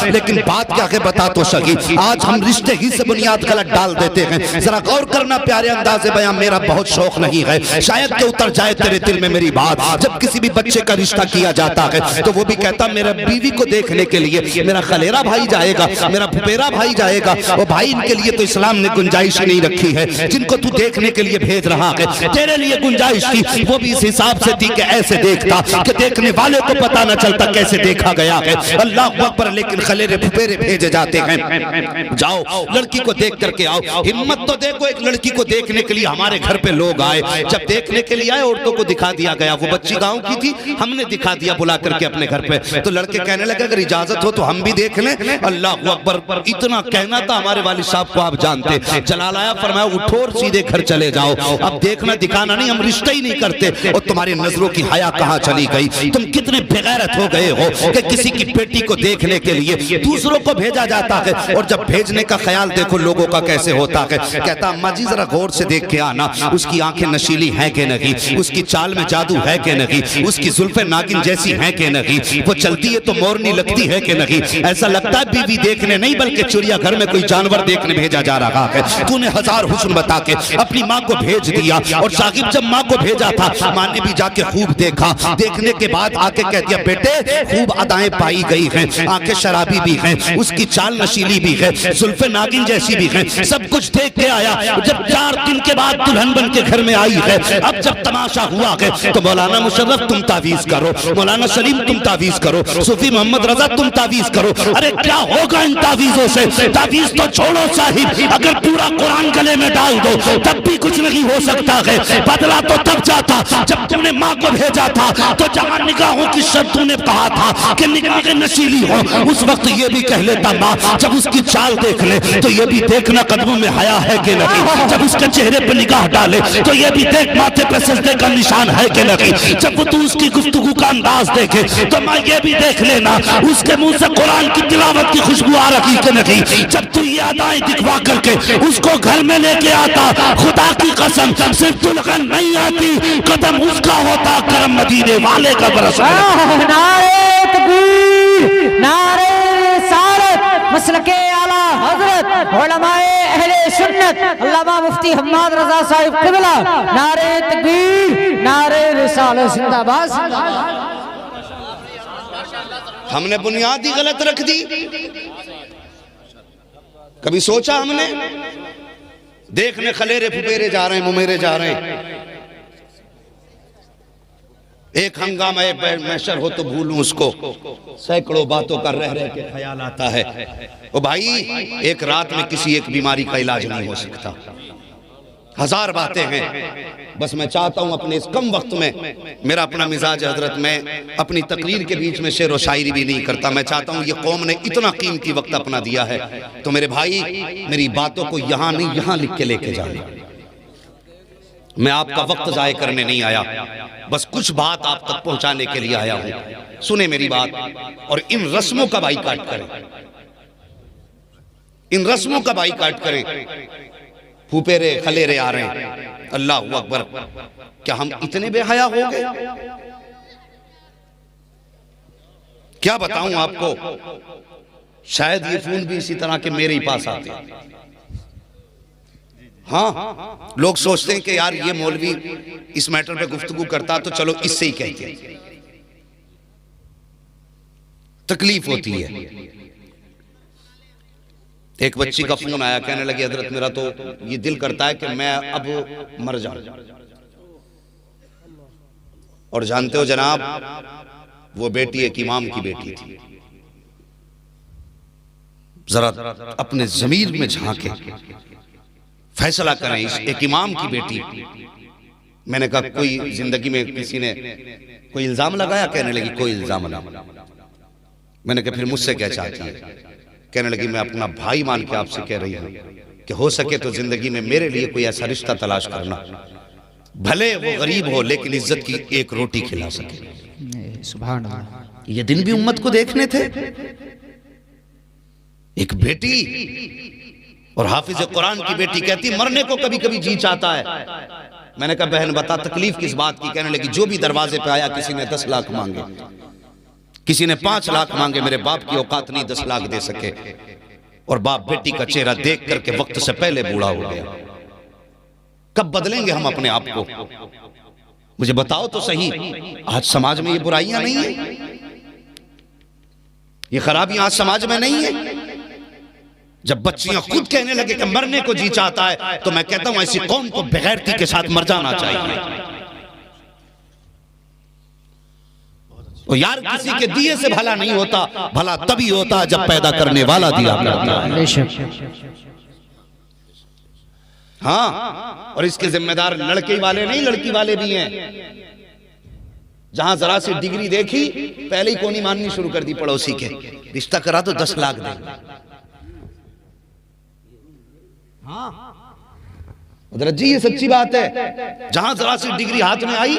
लेकिन बात क्या है बता तो सकी। आज हम रिश्ते ही से बुनियाद गलत डाल देते हैं। जरा गौर करना प्यारे अंदाज़े बयां, मेरा बहुत शौक नहीं है, शायद कि उतर जाए तेरे दिल में मेरी बात। जब किसी भी बच्चे का रिश्ता किया जाता है तो वो भी कहता मेरा बीवी को देखने के लिए मेरा खलेरा भाई जाएगा, मेरा फुपेरा भाई जाएगा। वो भाई इनके लिए तो इस्लाम ने गुंजाइश नहीं रखी है, जिनको तू देखने के लिए भेज रहा है तेरे लिए गुंजाइश थी, वो भी इस हिसाब से थी कि ऐसे देखता कि देखने वाले को पता न चलता कैसे देखा गया है। अल्लाह अकबर। लेकिन खलेरे फुपेरे भेजे जाते हैं, जाओ लड़की को देख करके आओ। हिम्मत तो देखो, एक लड़की को देखने के लिए हमारे घर पे लोग आए, जब देखने के लिए आए औरतों को दिखा दिया गया, वो बच्ची गांव की थी, हमने दिखा दिया बुला करके अपने घर पे। तो लड़के कहने लगे अगर इजाजत हो तो हम भी देख लें। अल्लाह अकबर। इतना कहना था हमारे वालिद साहब को, आप जानते, जलाल आया फरमाया उठो और सीधे घर चले जाओ, अब देखना दिखाना नहीं, हम रिश्ता ही नहीं करते। और तुम्हारी नजरों की हया कहाँ चली गई? तुम कितने बेगैरत हो गए हो कि किसी की बेटी को देखने के लिए दूसरों को भेजा जाता है, और जब भेजने का ख्याल देखो लोगों का कैसे होता है। कहता अम्मा जी जरा गौर से देख के आना, उसकी आंखें नशीली हैं कि नहीं, उसकी चाल में जादू है कि नहीं, उसकी जुल्फे नागिन जैसी हैं कि नहीं, वो चलती है तो मोरनी लगती है कि नहीं। ऐसा लगता है बीवी देखने नहीं बल्कि चिड़ियाघर में कोई जानवर देखने भेजा जा रहा है। तूने हजार हुस्न बता के अपनी माँ को भेज दिया, और साकिब जब माँ को भेजा था माँ ने भी जाके खूब देखा। देखने के बाद आके कह दिया बेटे खूब अदाएं पाई गई हैं, आंखें शराबी भी हैं, उसकी चाल नशीली भी है, जुल्फे नागिन जैसी भी है, सब कुछ देख के आया। जब 4 दिन के बाद दुल्हन बन के घर में आई है, अब जब तमाशा हुआ है तो मौलाना मुशर्रफ तुम तावीज करो, मौलाना सलीम तुम तावीज करो, सूफी मोहम्मद रजा तुम तावीज करो। अरे क्या होगा इन तावीजों से? तावीज तो छोड़ो साहिब, अगर पूरा कुरान गले में डाल दो तब भी कुछ नहीं हो सकता है। बदला तो तब जाता जब तुमने माँ को भेजा था, तो जहाँ निगाहों की शर्त तूने कहा था कि निगाहें नशीली हो, उस वक्त ये भी कह लेता माँ जब उसकी चाल देख ले तो ये भी देखना कदमों में हया है कि नहीं, जब उसके चेहरे पर निगाह डाले तो ये भी देख माथे पे सजदे का निशान है कि नहीं, जब तू उसकी गुफ्तगू का अंदाज देखे तो माँ ये भी देख लेना उसके मुंह से कुरान की तिलावत की खुशबू आ रही कि नहीं। जब तू ये अदाएं दिखवा करके उसको घर में लेके आता, खुदा की कसम सिर्फ दुल्हन नहीं आती, कदम उसका होता, करम मदीने वाले का बरस। नारे तकबीर, नारे रिसालत, मसलके आला हजरत उलमाए अहले सुन्नत अल्लामा मुफ्ती हम्माद रजा साहिब क़िबला, नारे तकबीर, नारे रिसालत जिंदाबाद। हमने बुनियाद ही गलत रख दी। कभी सोचा हमने? देखने खलेरे फुपेरे जा रहे हैं, मुमेरे जा रहे हैं, एक हंगामा एक मैशर हो तो भूलूं उसको, सैकड़ों बातों का रह रह के ख्याल आता है। ओ भाई एक रात में किसी एक बीमारी का इलाज नहीं हो सकता, हजार बातें हैं। बस मैं चाहता हूं अपने इस कम वक्त में, मेरा अपना मिजाज हजरत, मैं अपनी तकरीर के बीच में शेर व शायरी भी नहीं करता। मैं चाहता हूं ये कौम ने इतना कीमती वक्त अपना दिया है तो मेरे भाई मेरी बातों को यहां नहीं यहां लिख के लेके जाए। मैं आपका वक्त जाए करने नहीं आया, बस कुछ बात आप तक पहुंचाने के लिए आया हूं। सुने मेरी बात और इन रस्मों का बाइकाट करें, इन रस्मों का बाइकाट करें। फुपेरे खलेरे आ रहे हैं, अल्लाह अकबर। क्या हम इतने बेहया हो गए? क्या बताऊं आपको, शायद ये फोन भी इसी तरह के मेरे ही पास आते हैं। हाँ, लोग सोचते हैं कि यार ये मौलवी इस मैटर पे गुफ्तगू करता तो चलो इससे ही कहते हैं। तकलीफ होती है। एक बच्ची का फोन आया, कहने लगी हजरत मेरा तो ये दिल करता है कि मैं अब मर जाऊं। और जानते हो जनाब वो बेटी एक इमाम की बेटी थी। जरा अपने ज़मीर में झांके, फैसला करें, इस एक इमाम की बेटी। मैंने कहा कोई जिंदगी में किसी ने कोई इल्जाम लगाया? कहने लगी कोई इल्जाम नहीं। मैंने कहा फिर मुझसे क्या चाहती है? कहने लगी मैं अपना भाई मान के आपसे कह रही हूं कि हो सके तो जिंदगी में मेरे लिए कोई ऐसा रिश्ता तलाश करना, भले वो गरीब हो लेकिन इज्जत की एक रोटी खिला सके। सुभान अल्लाह। ये दिन भी उम्मत को देखने थे। एक बेटी और हाफिज कुरान की बेटी कहती मरने को कभी कभी जी चाहता है। मैंने कहा बहन बता तकलीफ किस बात की? कहने लगी जो भी दरवाजे पे आया किसी ने 10 लाख मांगे, किसी ने 5 लाख मांगे, मेरे बाप की औकात नहीं 10 लाख दे सके, और बाप बेटी का चेहरा देख करके वक्त से पहले बूढ़ा हो गया। कब बदलेंगे हम अपने आप को? मुझे बताओ तो सही। आज समाज में ये बुराइयां नहीं है, ये खराबियां आज समाज में नहीं है। जब बच्चियां खुद कहने लगे कि मरने को जी चाहता है, तो मैं कहता हूं ऐसी कौम को बेगैरती के साथ मर जाना चाहिए। तो यार किसी के दिए से भला नहीं होता, भला तभी होता जब पैदा करने वाला दिया करता है। हाँ, और इसके जिम्मेदार लड़के वाले नहीं, लड़की वाले भी हैं। जहां जरा सी डिग्री देखी, पहले ही कोनी माननी शुरू कर दी पड़ोसी के, रिश्ता करा तो 10 लाख दे। हजरत जी ये सच्ची बात है। जहां जरा सी डिग्री हाथ में आई,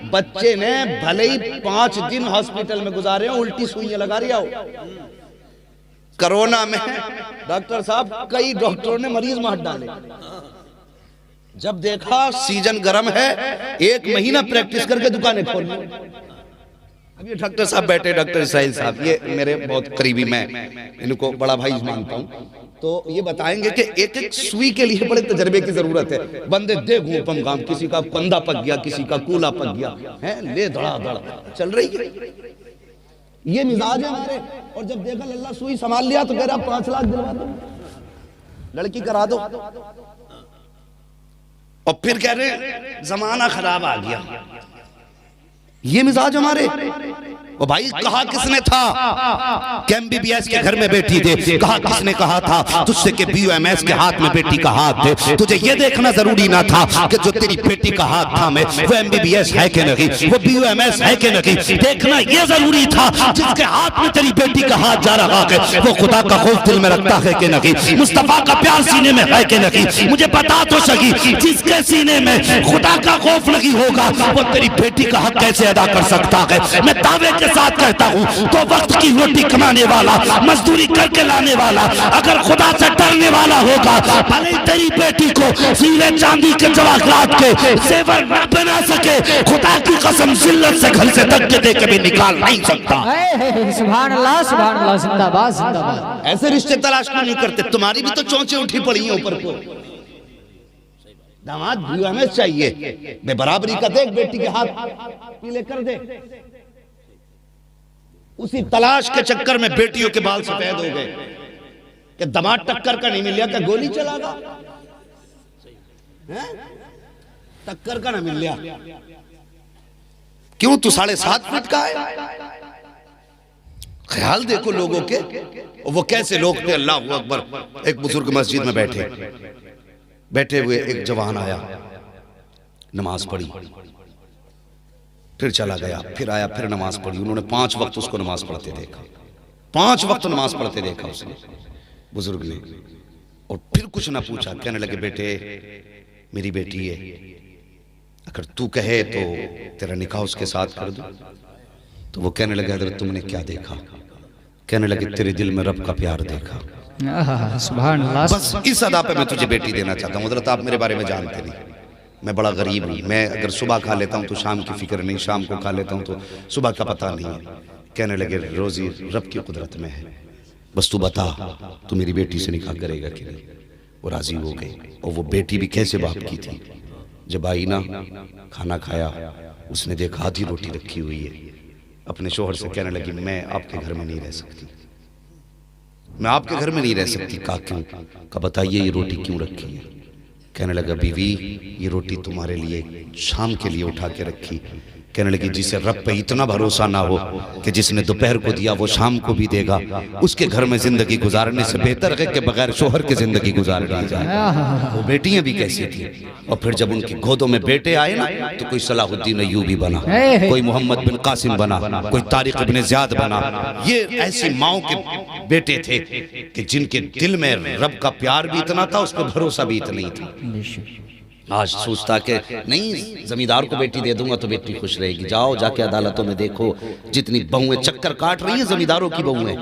बच्चे ने भले ही 5 दिन हॉस्पिटल में गुजारे हो, उल्टी सुइयां लगा रही हो। कोरोना में डॉक्टर साहब कई डॉक्टरों ने मरीज मार डाले। जब देखा सीजन गर्म है, 1 महीना प्रैक्टिस करके दुकानें खोल ली। अब ये डॉक्टर साहब बैठे, डॉक्टर इस्राइल साहब, ये मेरे बहुत करीबी, मैं इनको बड़ा भाई मानता हूँ। तो ये बताएंगे कि एक एक सुई के लिए बड़े तजर्बे की जरूरत है। बंदे दे घूपम काम, किसी का कंधा पक गया, किसी का कूला पक गया है, ले धड़ा धड़ चल रही है। ये मिजाज है हमारे। और जब देखा अल्लाह सुई संभाल लिया तो कह रहा 5 लाख दिलवा दो, लड़की करा दो। और फिर कह रहे जमाना खराब आ गया। ये मिजाज हमारे। ओ भाई, कहा किसने था कि MBBS के घर में बेटी दे? कहा किसने कहा था तुझसे कि BUMS के हाथ में बेटी का हाथ दे? तुझे ये देखना जरूरी ना था कि जो तेरी बेटी का हाथ था में वो MBBS है कि नहीं, वो BUMS है कि नहीं। देखना ये जरूरी था जिसके हाथ में तेरी बेटी का हाथ जा रहा है वो खुदा का खौफ दिल में रखता है कि नहीं, मुस्तफा का प्यार सीने में है कि नहीं। मुझे बता तो सही, जिसके सीने में खुदा का खौफ नहीं होगा वो तेरी बेटी का हक कैसे अदा कर सकता है? मैं दावे के साथ कहता हूँ, तो वक्त की रोटी कमाने वाला, मजदूरी करके लाने वाला, अगर खुदा से डरने वाला होगा, भले ही तेरी बेटी को हीरे चांदी के जवाहरात के जेवर न बना सके, खुदा की कसम जिल्लत से घर से धक्के दे के भी निकाल नहीं सकता। सुभान अल्लाह, सुभान अल्लाह, जिंदाबाद जिंदाबाद। ऐसे रिश्ते तलाश क्यों नहीं करते? तुम्हारी भी तो चोंचें उठी पड़ी हैं ऊपर को। दामाद BUMS चाहिए, बेबराबरी का देख, बेटी के हाथ पीले कर दे। उसी तलाश के चक्कर में बेटियों के बाल सफेद हो गए कि दामाद टक्कर का नहीं मिल क्या गोली चलागा, टक्कर का ना मिल लिया। क्यों? तू 7.5 फीट का है। ख्याल देखो लोगों के, वो कैसे लोग थे। अल्लाह अकबर। एक बुजुर्ग मस्जिद में बैठे हुए एक जवान आया, नमाज पढ़ी, फिर चला गया, फिर आया, फिर नमाज पढ़ी। उन्होंने 5 वक्त उसको नमाज पढ़ते देखा, 5 वक्त नमाज पढ़ते देखा उसने, बुजुर्ग ने। और फिर कुछ ना पूछा, कहने लगे बेटे मेरी बेटी है, अगर तू कहे तो तेरा निकाह उसके साथ कर दूं। तो वो कहने लगे हजरत तुमने क्या देखा? कहने लगे तेरे दिल में रब का प्यार देखा। सुभान अल्लाह। बस इस अदा पे मैं तुझे बेटी देना चाहता हूँ। हजरत आप मेरे बारे में जानते नहीं, मैं बड़ा गरीब हूँ। मैं अगर सुबह खा लेता हूँ तो शाम की फिक्र नहीं, शाम को खा लेता हूँ तो सुबह का पता नहीं है। कहने लगे रोजी रब की कुदरत में है, बस तू बता तू मेरी बेटी से निकाह करेगा कि नहीं। वो राजी हो गई। और वो बेटी भी कैसे बाप की थी, जब आई ना खाना खाया, उसने देखा आधी रोटी रखी हुई है, अपने शोहर से कहने लगी मैं आपके घर में नहीं रह सकती, मैं आपके घर में नहीं रह सकती। कहा क्यों? कहा बताइए ये रोटी क्यों रखी है? कहने लगा बीवी ये रोटी तुम्हारे लिए शाम के लिए उठा के रखी। कहने लगी जिसे रब पे इतना भरोसा ना हो कि जिसने दोपहर को दिया वो शाम को भी देगा, उसके घर में जिंदगी गुजारने से बेहतर है कि बगैर शोहर के जिंदगी गुजार ली जाए। वो बेटियां भी कैसी थी। और फिर जब उनकी गोदों में बेटे आए ना तो कोई सलाहुद्दीन अय्यूबी बना, कोई मोहम्मद बिन कासिम बना, कोई तारिक इब्न ज़ियाद बना। ये ऐसी माओ के बेटे थे कि जिनके दिल में रब का प्यार भी इतना था, उस पर भरोसा भी इतना ही था। आज सोचता कि नहीं जमींदार को बेटी दे दूंगा तो बेटी खुश रहेगी। जाओ जाके अदालतों में देखो जितनी बहुएं चक्कर काट रही हैं जमींदारों की बहुएं।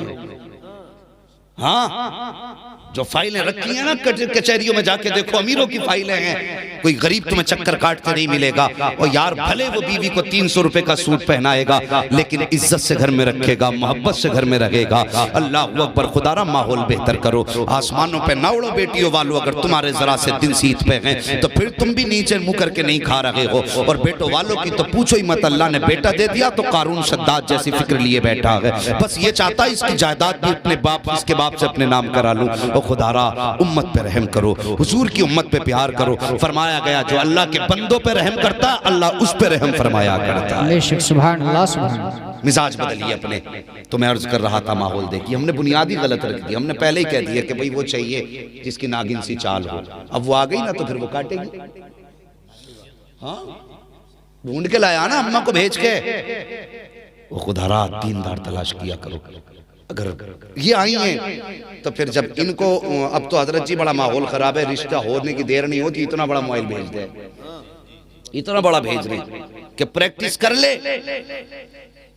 हाँ जो फाइलें रखी हैं ना कचहरियों में जाके देखो, अमीरों की फाइलें हैं, कोई गरीब तुम्हें चक्कर काटते नहीं मिलेगा। और यार भले वो बीवी को 300 रुपए का सूट पहनाएगा, लेकिन इज्जत से घर में रखेगा, मोहब्बत से घर में रहेगा। अल्लाह अकबर, खुदारा माहौल बेहतर करो। आसमानों पे ना उड़ो बेटियों वालों, अगर तुम्हारे जरा से दिन सीत पे हैं तो फिर तुम भी नीचे मुंह करके नहीं खा रहे हो। और बेटों वालों की तो पूछो ही मत, अल्लाह ने बेटा दे दिया तो कारून शद्दाद जैसी फिक्र लिए बैठा है, बस ये चाहता है इसकी जायदाद भी अपने बाप, इसके बाप से अपने नाम करा लूं। और खुदारा उम्मत पे रहम करो, हुजूर की उम्मत पे प्यार करो। फरमाया गया जो अल्लाह के बंदों पे रहम करता है, अल्लाह उस पे रहम फरमाया करता है। बेशक, सुभान अल्लाह, सुभान अल्लाह। मिजाज बदलिए अपने। तो मैं अर्ज कर रहा था माहौल देखिए, हमने बुनियादी गलत रख दी। हमने पहले ही कह दिया कि भाई वो चाहिए जिसकी नागिन सी चाल हो। अब वो आ गई ना तो फिर वो काटेगी। हाँ, ढूंढ के लाया ना अम्मा को भेज के। वो खुदारा दीनदार तलाश किया करो। अगर ये आई हैं तो फिर जब इनको, अब तो हजरत जी बड़ा माहौल खराब है, रिश्ता होने की देर नहीं होती, इतना बड़ा मोबाइल भेज दे, इतना बड़ा भेज रहे कि प्रैक्टिस कर ले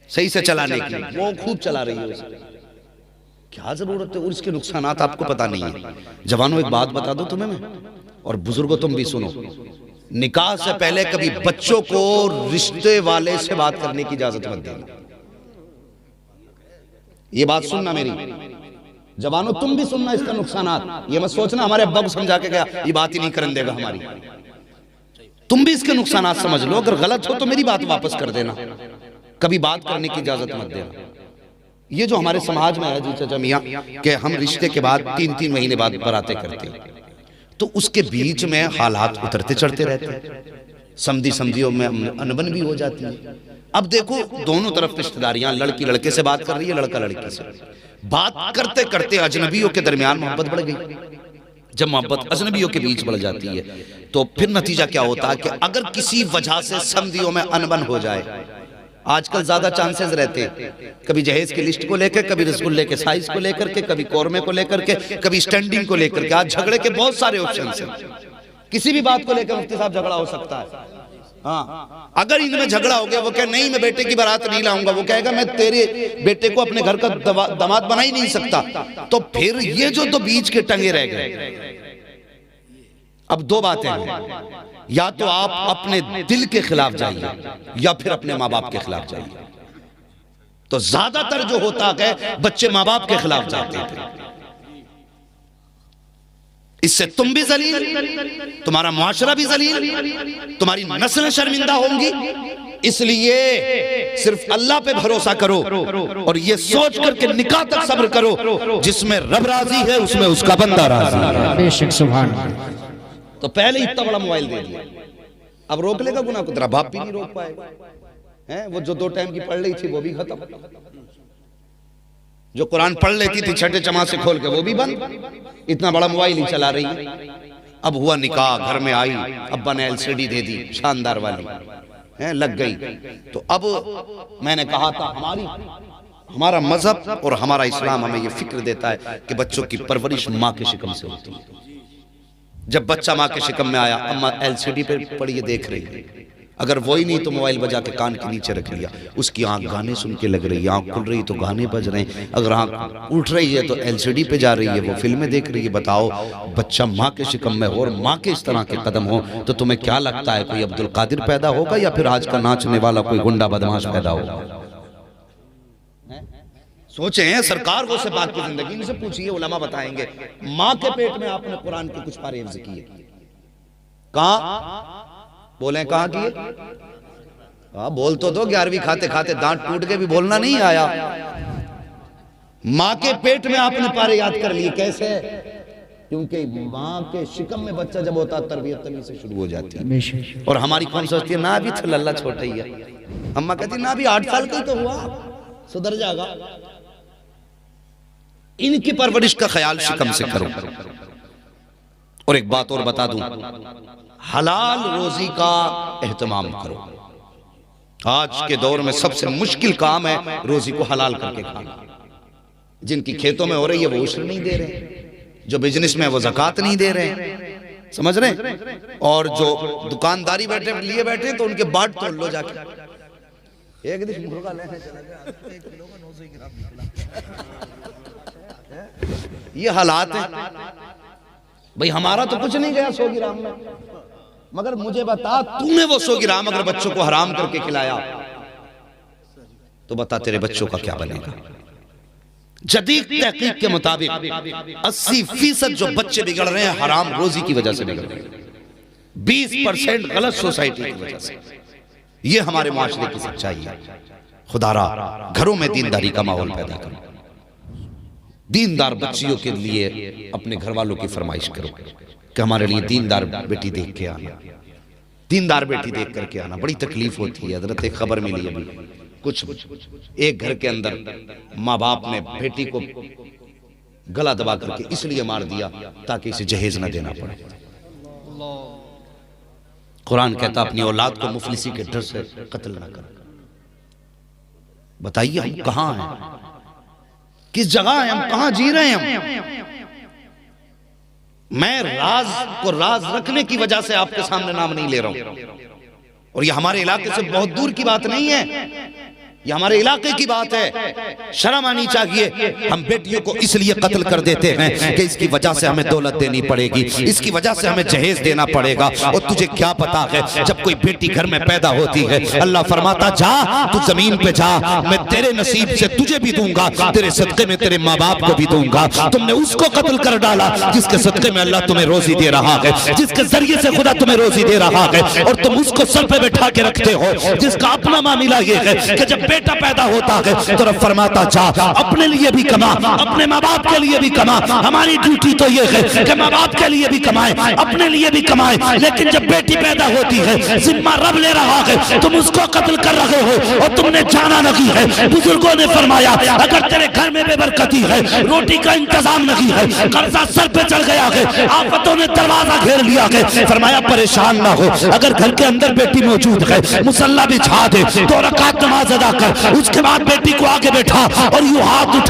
सही से चलाने की। वो खूब चला रही है, क्या जरूरत है? और इसके नुकसानात आपको पता नहीं है। जवानों एक बात बता दो तुम्हें मैं, और बुजुर्गों तुम भी सुनो, निकाह से पहले कभी बच्चों को रिश्ते वाले से बात करने की इजाजत मत देना। ये बात सुनना मेरी, जवानों तुम भी सुनना इसका नुकसानात। ये मत सोचना हमारे अब्बा को समझा के गया ये बात ही नहीं करने देगा हमारी। तुम भी इसके नुकसानात समझ लो, अगर गलत हो तो मेरी बात वापस कर देना, कभी बात करने की इजाजत मत देना। ये जो हमारे समाज में है जी चाचा मियां कि हम रिश्ते के बाद 3-3 महीने बाद बारातें करते हैं, तो उसके बीच में हालात उतरते चढ़ते रहते हैं, समधी समधियों में अनबन भी हो जाती है। अब देखो दोनों तरफ रिश्तेदारियां, लड़की लड़के से बात कर रही है, लड़का लड़की से बात करते करते अजनबियों के दरमियान मोहब्बत बढ़ गई। जब मोहब्बत अजनबियों के बीच बढ़ जाती है तो फिर नतीजा क्या होता है कि अगर किसी वजह से समधियों में अनबन हो जाए, आजकल ज्यादा चांसेस रहते हैं, कभी जहेज की लिस्ट को लेकर, कभी रसगुल्ले के साइज को लेकर के, कभी कौरमे को लेकर के, कभी स्टैंडिंग को लेकर के। आज झगड़े के बहुत सारे ऑप्शन हैं, किसी भी बात को लेकर मुफ्ती साहब झगड़ा हो सकता है। हाँ, अगर इनमें झगड़ा हो गया, वो कहे नहीं मैं बेटे की बारात नहीं लाऊंगा, वो कहेगा मैं तेरे बेटे को अपने घर का दामाद बना ही नहीं सकता, तो फिर ये जो तो बीच के टंगे रह गए। अब दो बातें हैं, या तो आप अपने दिल के खिलाफ जाइए या फिर अपने माँ बाप के खिलाफ जाइए। तो ज्यादातर जो होता है बच्चे माँ बाप के खिलाफ जाते थे, इससे तुम भी जलील, तुम्हारा मुआशरा भी जलील, तुम्हारी नस्लें शर्मिंदा होंगी। इसलिए सिर्फ अल्लाह पे भरोसा करो और ये सोच करके निकाह तक सब्र करो, जिसमें रब राजी है उसमें उसका बंदा राजी है। बेशक, सुभान अल्लाह। तो पहले इतना बड़ा मोबाइल दे दिया, अब रोक लेगा गुनाह को? तेरा बाप भी नहीं रोक पाएगा। हैं वो जो 2 टाइम की पढ़ रही थी वो भी खत्म, जो कुरान पढ़ लेती थी छठे जमात से खोल के वो भी बंद, इतना बड़ा मोबाइल ही चला रही है। अब हुआ निकाह, घर में आई, अब्बा ने LCD दे दी शानदार वाली, हैं लग गई। तो अब मैंने कहा था हमारा मजहब और हमारा इस्लाम हमें ये फिक्र देता है कि बच्चों की परवरिश माँ के शिकम से होती है। जब बच्चा माँ के शिकम में आया, अम्मा LCD पे पड़ी देख रही है, अगर वही नहीं तो मोबाइल बजा के कान के नीचे रख लिया, उसकी आंख गाने सुन के लग रही है, आंख खुल रही तो गाने बज रहे हैं, अगर आंख उठ रही है तो LCD पे जा रही है, वो फिल्में देख रही है। बताओ, बच्चा माँ के शिकम में हो और माँ के इस तरह के कदम हो, तो तुम्हें क्या लगता है कोई अब्दुल कादिर पैदा होगा या फिर आज का नाचने वाला कोई गुंडा बदमाश पैदा होगा? सोचे हैं सरकार वो से बात की जिंदगी, इनसे पूछिए, उलमा बताएंगे। माँ के पेट में आपने कुरान के कुछ पारे हिफ्ज़ किए, कहाँ बोले, कहाँ किए? हाँ बोल तो दो, 11वीं खाते खाते दांत टूट के भी बोलना नहीं आया। माँ के पेट में आपने पारे याद कर लिए, कैसे? क्योंकि माँ के शिकम में बच्चा जब होता है तरबियत तभी से शुरू हो जाती है। और हमारी कौन सोचती है ना अभी तो लल्ला छोटा ही है, अम्मा कहती ना अभी 8 साल का ही तो हुआ, सुधर जाएगा। इनकी परवरिश का ख्याल शिकम से करो। और एक बात और बता दूं, हलाल रोजी का एहतमाम करो। आज के दौर में सबसे मुश्किल काम है रोजी को हलाल करके खाना। जिनकी खेतों में हो रही है वो उश्र नहीं दे रहे, जो बिजनेस में वो ज़कात नहीं दे रहे, समझ रहे? और जो दुकानदारी बैठे लिए बैठे तो उनके बाट तोड़ लो जाके। एक दिन मुर्गा लेने चला गया, ये हालात है। भाई हमारा तो कुछ नहीं गया 100 ग्राम में, मगर मुझे बता तूने वो 100 ग्राम अगर बच्चों को हराम करके खिलाया तो बता तेरे बच्चों का क्या बनेगा। जदीद तहकीक के मुताबिक 80% जो बच्चे बिगड़ रहे हैं हराम रोजी की वजह से बिगड़ रहे हैं, 20% गलत सोसाइटी की वजह से। ये हमारे माशरे की सच्चाई है। खुदारा घरों में दीनदारी का माहौल पैदा करो, दीनदार बच्चियों के लिए अपने घर वालों की फरमाइश करो कि हमारे लिए दीनदार बेटी देख के आना, दीनदार बेटी देख करके आना। बड़ी तकलीफ होती है हजरत, एक खबर मिली अभी, कुछ एक घर के अंदर माँ बाप ने बेटी को गला दबा करके इसलिए मार दिया ताकि इसे जहेज न देना पड़े। कुरान कहता अपनी औलाद को मुफलिसी के डर से कत्ल न कर। बताइए हम कहां हैं, किस जगह हैं, हम कहां जी रहे हैं। मैं राज को राज रखने की वजह से आपके सामने नाम नहीं ले रहा हूं, और ये हमारे इलाके से बहुत दूर की बात नहीं है, ये हमारे इलाके की बात है। शर्म आनी चाहिए। हम बेटियों को इसलिए कत्ल कर देते हैं कि इसकी वजह से हमें दौलत देनी पड़ेगी, इसकी वजह से हमें जहेज देना पड़ेगा। और तुझे क्या पता है जब कोई बेटी घर में पैदा होती है अल्लाह फरमाता जा तू जमीन पे जा, मैं तेरे नसीब से तुझे भी दूंगा, तेरे सदके में तेरे माँ बाप को भी दूंगा। तुमने उसको कत्ल कर डाला जिसके सदके में अल्लाह तुम्हें रोजी दे रहा है, जिसके जरिए से खुदा तुम्हें रोजी दे रहा है, और तुम उसको सर पे बैठा के रखते हो जिसका अपना मामला ये है कि जब बेटा पैदा होता है तो रब फरमाता जा अपने लिए भी कमा, अपने माँ बाप के लिए भी कमा। हमारी ड्यूटी तो ये है कि माँ बाप के लिए भी कमाए, अपने लिए भी कमाए। लेकिन जब बेटी पैदा होती है जिम्मा रब ले रहा है, तुम उसको कत्ल कर रहे हो और तुमने जाना नहीं है। बुजुर्गों ने फरमाया अगर तेरे घर में बेबरकती है, रोटी का इंतजाम नहीं है, कर्जा सर पे चढ़ गया है, आफतों ने दरवाजा घेर लिया है, फरमाया परेशान ना हो, अगर घर के अंदर बेटी मौजूद है मुसल्ला बिछा दे, 2 रकात नमाज अदा कर, उसके बाद बेटी को आगे बैठा और यूं हाथ उठा